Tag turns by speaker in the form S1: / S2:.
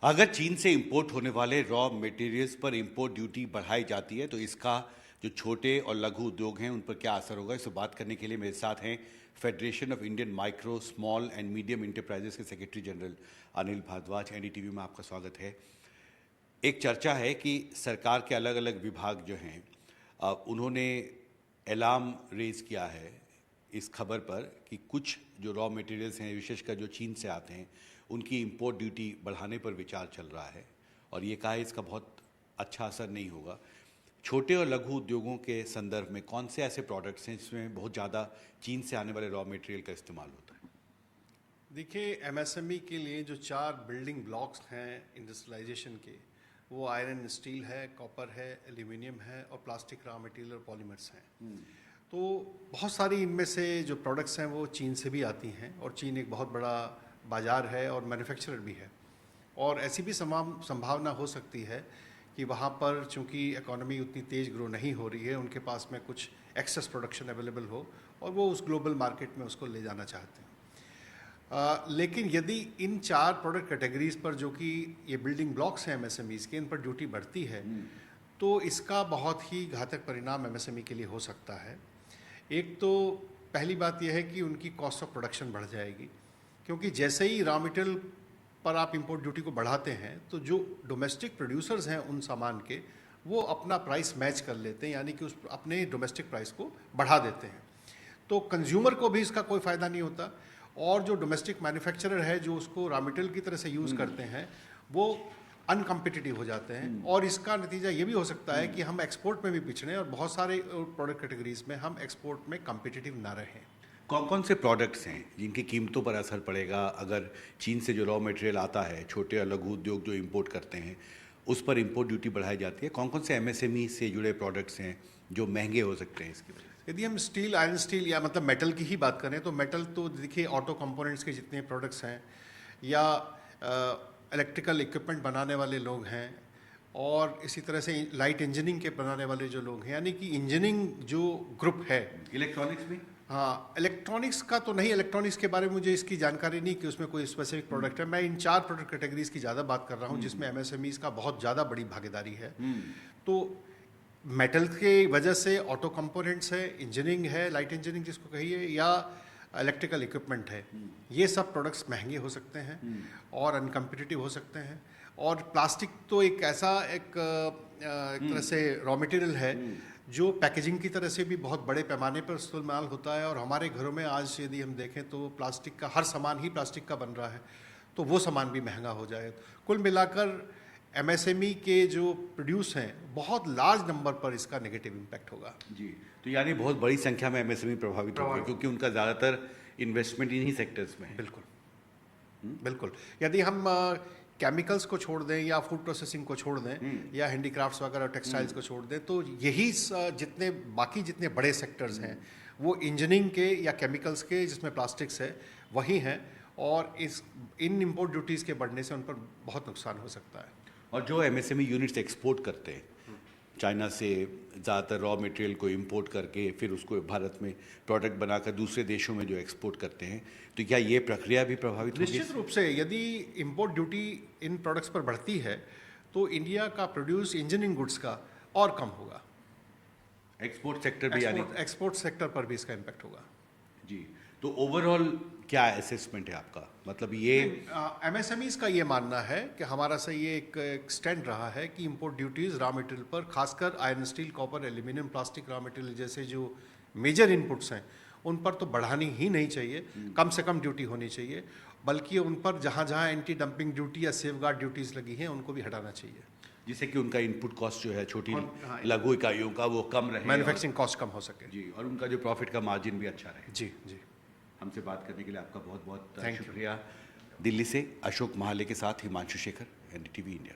S1: अगर चीन से इंपोर्ट होने वाले रॉ मटेरियल्स पर इंपोर्ट ड्यूटी बढ़ाई जाती है तो इसका जो छोटे और लघु उद्योग हैं उन पर क्या असर होगा, इससे बात करने के लिए मेरे साथ हैं Federation of Indian micro small and medium enterprises के secretary general Anil Bhardwaj. NDTV में आपका स्वागत है। एक चर्चा है कि सरकार के अलग अलग विभाग जो हैं उन्होंने अलार्म रेज किया है इस खबर पर कि कुछ जो रॉ मटेरियल्स हैं विशेषकर जो चीन से आते हैं उनकी इंपोर्ट ड्यूटी बढ़ाने पर विचार चल रहा है और ये कहा है इसका बहुत अच्छा असर नहीं होगा। छोटे और लघु उद्योगों के संदर्भ में कौन से ऐसे प्रोडक्ट्स हैं जिसमें बहुत ज़्यादा चीन से आने वाले रॉ मटेरियल का इस्तेमाल होता है?
S2: देखिए, एमएसएमई के लिए जो 4 बिल्डिंग ब्लॉक्स हैं इंडस्ट्रियलाइजेशन के, वो आयरन स्टील है, कॉपर है, एल्यूमिनियम है और प्लास्टिक रॉ मटेरियल और पॉलीमर्स हैं। तो बहुत सारी इनमें से जो प्रोडक्ट्स हैं वो चीन से भी आती हैं और चीन एक बहुत बड़ा बाज़ार है और मैन्युफैक्चरर भी है। और ऐसी भी संभावना हो सकती है कि वहाँ पर चूँकि इकोनॉमी उतनी तेज़ ग्रो नहीं हो रही है, उनके पास में कुछ एक्सेस प्रोडक्शन अवेलेबल हो और वो उस ग्लोबल मार्केट में उसको ले जाना चाहते हैं। लेकिन यदि इन 4 प्रोडक्ट कैटेगरीज पर जो कि ये बिल्डिंग ब्लॉक्स हैं एमएसएमईज़ के, इन पर ड्यूटी बढ़ती है तो इसका बहुत ही घातक परिणाम एमएसएमई के लिए हो सकता है। एक तो पहली बात यह है कि उनकी कॉस्ट ऑफ प्रोडक्शन बढ़ जाएगी, क्योंकि जैसे ही रॉ मटेरियल पर आप इंपोर्ट ड्यूटी को बढ़ाते हैं तो जो डोमेस्टिक प्रोड्यूसर्स हैं उन सामान के, वो अपना प्राइस मैच कर लेते हैं, यानी कि उस अपने डोमेस्टिक प्राइस को बढ़ा देते हैं। तो कंज्यूमर को भी इसका कोई फ़ायदा नहीं होता और जो डोमेस्टिक मैन्युफैक्चरर है जो उसको रॉ मटेरियल की तरह से यूज़ करते हैं वो अनकम्पिटिटिव हो जाते हैं और इसका नतीजा ये भी हो सकता है कि हम एक्सपोर्ट में भी पिछड़ें और बहुत सारे प्रोडक्ट कैटेगरीज में हम एक्सपोर्ट में कम्पिटिटिव ना रहें।
S1: कौन कौन से प्रोडक्ट्स हैं जिनकी कीमतों पर असर पड़ेगा अगर चीन से जो रॉ मटेरियल आता है, छोटे और लघु उद्योग जो इंपोर्ट करते हैं उस पर इंपोर्ट ड्यूटी बढ़ाई जाती है? कौन कौन से एमएसएमई से जुड़े प्रोडक्ट्स हैं जो महंगे हो सकते हैं इसकी वजह से?
S2: यदि हम स्टील, आयरन स्टील या मतलब मेटल की ही बात करें तो मेटल तो देखिए ऑटो कंपोनेंट्स के जितने प्रोडक्ट्स हैं या इलेक्ट्रिकल इक्विपमेंट बनाने वाले लोग हैं और इसी तरह से लाइट इंजीनियरिंग के बनाने वाले जो लोग हैं, यानी कि इंजीनियरिंग जो ग्रुप है।
S1: इलेक्ट्रॉनिक्स में?
S2: हाँ, इलेक्ट्रॉनिक्स का तो नहीं, इलेक्ट्रॉनिक्स के बारे में मुझे इसकी जानकारी नहीं कि उसमें कोई स्पेसिफिक प्रोडक्ट है। मैं इन 4 प्रोडक्ट कैटेगरीज की ज़्यादा बात कर रहा हूँ जिसमें एमएसएमईज का बहुत ज़्यादा बड़ी भागीदारी है। तो मेटल के वजह से ऑटो कंपोनेंट्स है, इंजीनियरिंग है, लाइट इंजीनियरिंग जिसको कहिए, या इलेक्ट्रिकल इक्विपमेंट है, ये सब प्रोडक्ट्स महंगे हो सकते हैं और अनकम्पिटिटिव हो सकते हैं। और प्लास्टिक तो एक ऐसा एक तरह से रॉ मटेरियल है जो पैकेजिंग की तरह से भी बहुत बड़े पैमाने पर इस्तेमाल होता है और हमारे घरों में आज यदि हम देखें तो प्लास्टिक का हर सामान ही प्लास्टिक का बन रहा है, तो वो सामान भी महंगा हो जाए। कुल मिलाकर एमएसएमई के जो प्रोड्यूस हैं बहुत लार्ज नंबर पर इसका नेगेटिव इम्पैक्ट होगा।
S1: जी, तो यानी बहुत बड़ी संख्या में एमएसएमई प्रभावित होगा क्योंकि उनका ज़्यादातर इन्वेस्टमेंट इन्हीं सेक्टर्स में है।
S2: बिल्कुल बिल्कुल। यदि हम केमिकल्स को छोड़ दें या फूड प्रोसेसिंग को छोड़ दें या हैंडीक्राफ्ट्स वगैरह टेक्सटाइल्स को छोड़ दें तो यही जितने बड़े सेक्टर्स हैं वो इंजीनियरिंग के या केमिकल्स के जिसमें प्लास्टिक्स है वही हैं और इन इम्पोर्ट ड्यूटीज़ के बढ़ने से उन पर बहुत नुकसान हो सकता है।
S1: और जो एमएसएमई यूनिट्स एक्सपोर्ट करते हैं चाइना से ज़्यादातर रॉ मटेरियल को इंपोर्ट करके फिर उसको भारत में प्रोडक्ट बनाकर दूसरे देशों में जो एक्सपोर्ट करते हैं, तो क्या ये प्रक्रिया भी प्रभावित होगी?
S2: निश्चित रूप से यदि इंपोर्ट ड्यूटी इन प्रोडक्ट्स पर बढ़ती है तो इंडिया का प्रोड्यूस इंजीनियरिंग गुड्स का और कम होगा।
S1: एक्सपोर्ट सेक्टर भी यानी
S2: एक्सपोर्ट सेक्टर पर भी इसका इम्पैक्ट होगा।
S1: जी, तो ओवरऑल क्या असेसमेंट है आपका? मतलब ये
S2: एमएसएमईज का ये मानना है कि हमारा से ये एक स्टैंड रहा है कि इंपोर्ट ड्यूटीज रॉ मटेरियल पर, खासकर iron steel, copper, aluminium, plastic raw material जैसे जो मेजर इनपुट्स हैं उन पर तो बढ़ानी ही नहीं चाहिए, कम से कम ड्यूटी होनी चाहिए, बल्कि उन पर जहाँ जहाँ एंटी डंपिंग ड्यूटी या सेफगार्ड ड्यूटीज़ लगी हैं उनको भी हटाना चाहिए,
S1: जिससे कि उनका इनपुट कॉस्ट जो है छोटी लघु इकाइयों का वो कम रहे,
S2: मैन्युफैक्चरिंग कॉस्ट कम हो सके।
S1: जी, और उनका जो प्रॉफिट का मार्जिन भी अच्छा रहे।
S2: जी जी।
S1: हमसे बात करने के लिए आपका बहुत बहुत शुक्रिया। दिल्ली से अशोक महाले के साथ हिमांशु शेखर, एनडीटीवी इंडिया।